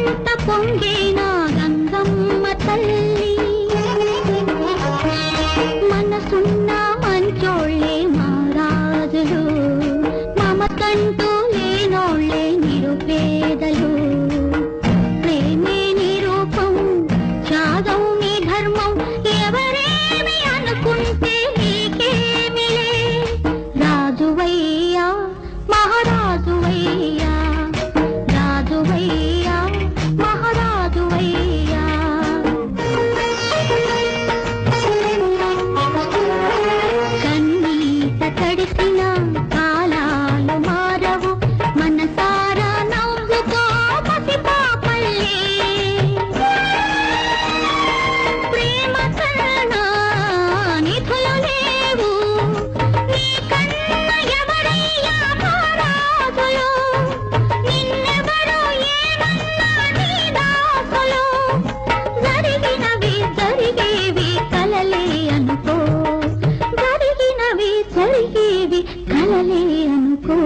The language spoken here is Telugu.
ఎంత పొంగేనా గంగమ్మ తల్లి మనసున్న మంచోళ్ళే మహారాజులు మమకంటూ లేనోళ్ళే నిరుపేదలు ప్రేమే నిరూపం త్యాగం నీ ధర్మం ఎవరేమి అనుకుంటే నీకేమిలే రాజువయ్యా మహారాజువయ్యా రాజువయ్యా మహారాజువయ్యా కన్నీట తడిసిన కాలాలు మారవు మనసారా నవ్వుకో పసిపాపల్లే ప్రేమ కన్నా నిధులు లేవు నీ కన్న ఎవరయ్యా మహారాజులు నిన్నెవరు ఏమన్నా నీ దాసులు జరిగేవి కలలే అనుకో జరిగేవి కలలే అనుకో